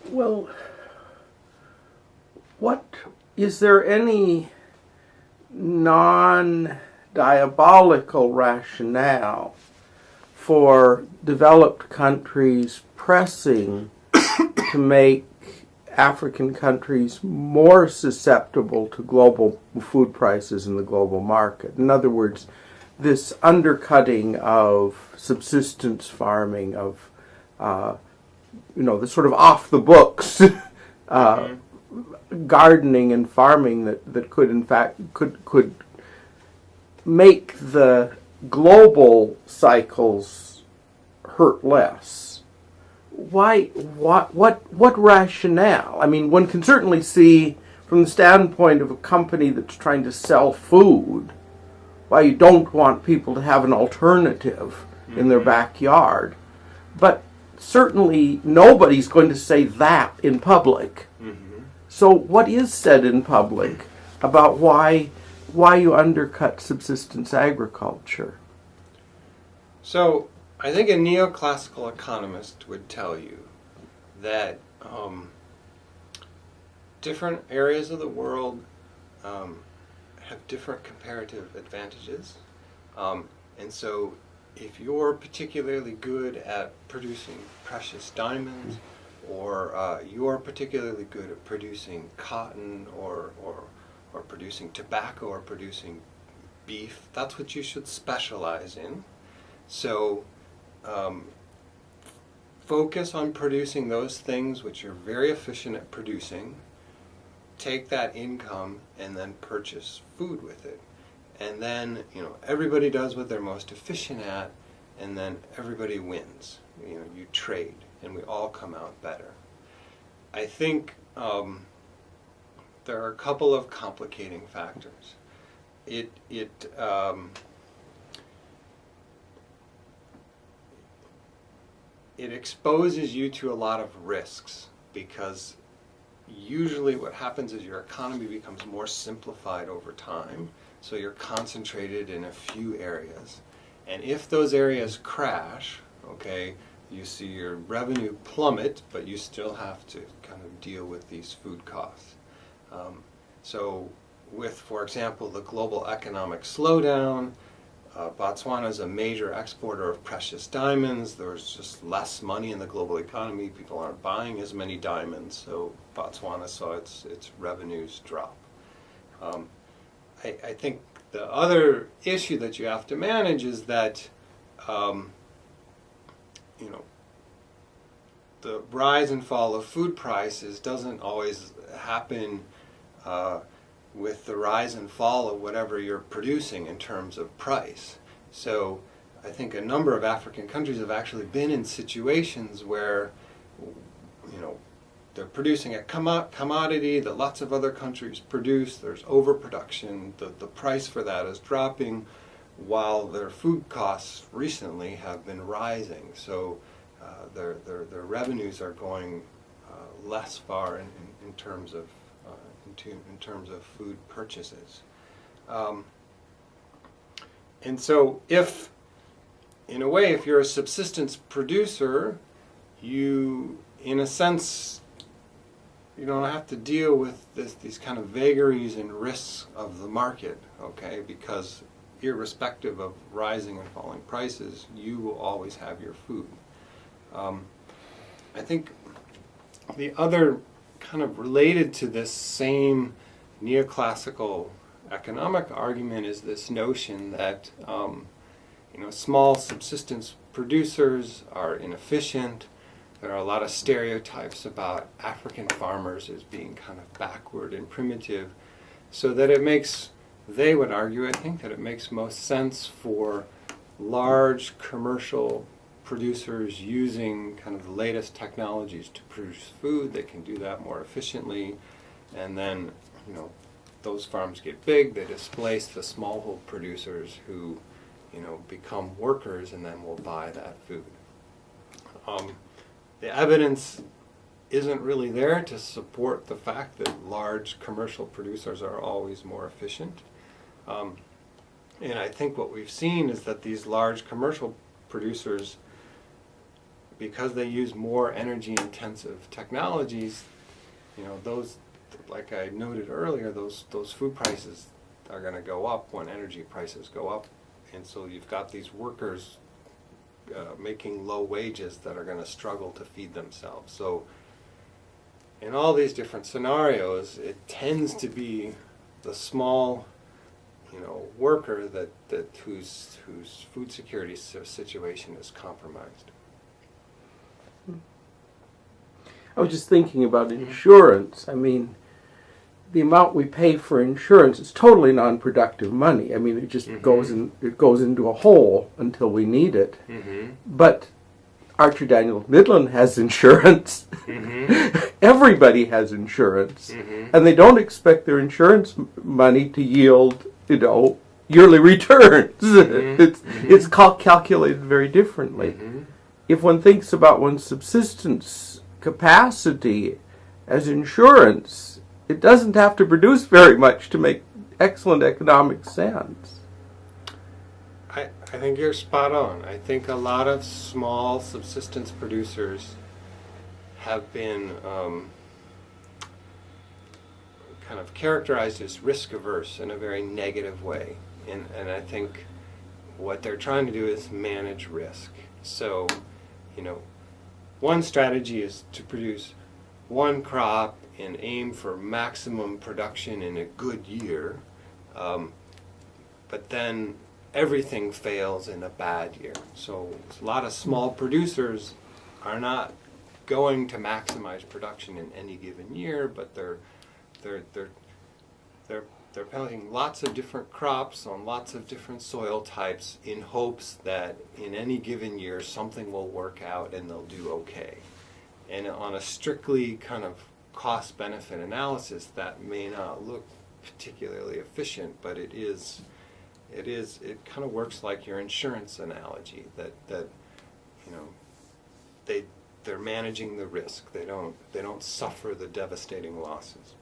Well, what is there any non-diabolical rationale for developed countries pressing to make African countries more susceptible to global food prices in the global market? In other words, this undercutting of subsistence farming, of the sort of off the books gardening and farming that could in fact could make the global cycles hurt less. Why? What rationale? I mean, one can certainly see from the standpoint of a company that's trying to sell food why you don't want people to have an alternative in their backyard. But certainly nobody's going to say that in public. So what is said in public about why you undercut subsistence agriculture? So I think a neoclassical economist would tell you that different areas of the world have different comparative advantages. And so if you're particularly good at producing precious diamonds, or you're particularly good at producing cotton, or producing tobacco, or producing beef, that's what you should specialize in. So focus on producing those things which you're very efficient at producing, take that income and then purchase food with it. And then, everybody does what they're most efficient at, and then everybody wins. You trade, and we all come out better. I think there are a couple of complicating factors. It exposes you to a lot of risks, because usually what happens is your economy becomes more simplified over time, so you're concentrated in a few areas. And if those areas crash, you see your revenue plummet, but you still have to kind of deal with these food costs. So with, for example, the global economic slowdown, Botswana is a major exporter of precious diamonds. There's just less money in the global economy. People aren't buying as many diamonds, so Botswana saw its revenues drop. I think the other issue that you have to manage is that the rise and fall of food prices doesn't always happen with the rise and fall of whatever you're producing in terms of price. So I think a number of African countries have actually been in situations where they're producing a commodity that lots of other countries produce. There's overproduction. The price for that is dropping, while their food costs recently have been rising. So their revenues are going less far in terms of food purchases. And so if you're a subsistence producer, you, in a sense, you don't have to deal with these kind of vagaries and risks of the market, because irrespective of rising and falling prices, you will always have your food. I think the other kind of related to this same neoclassical economic argument is this notion that small subsistence producers are inefficient. There are a lot of stereotypes about African farmers as being kind of backward and primitive, so that they would argue, I think, that it makes most sense for large commercial producers using kind of the latest technologies to produce food. They can do that more efficiently, and then those farms get big, they displace the smallhold producers who become workers and then will buy that food. The evidence isn't really there to support the fact that large commercial producers are always more efficient. And I think what we've seen is that these large commercial producers because they use more energy intensive technologies, those, like I noted earlier, those food prices are going to go up when energy prices go up, and so you've got these workers making low wages that are going to struggle to feed themselves. So in all these different scenarios, it tends to be the small, worker whose food security situation is compromised. I was just thinking about insurance. I mean, the amount we pay for insurance is totally non-productive money. I mean, it just goes into a hole until we need it. But Archer Daniels Midland has insurance. Everybody has insurance, and they don't expect their insurance money to yield, yearly returns. It's calculated very differently. If one thinks about one's subsistence capacity as insurance, it doesn't have to produce very much to make excellent economic sense. I think you're spot on. I think a lot of small subsistence producers have been kind of characterized as risk averse in a very negative way. And I think what they're trying to do is manage risk. So, one strategy is to produce one crop and aim for maximum production in a good year, but then everything fails in a bad year. So a lot of small producers are not going to maximize production in any given year, but they're planting lots of different crops on lots of different soil types in hopes that in any given year something will work out and they'll do okay. And on a strictly kind of cost-benefit analysis, that may not look particularly efficient, but it kind of works like your insurance analogy, that they're managing the risk. They don't suffer the devastating losses.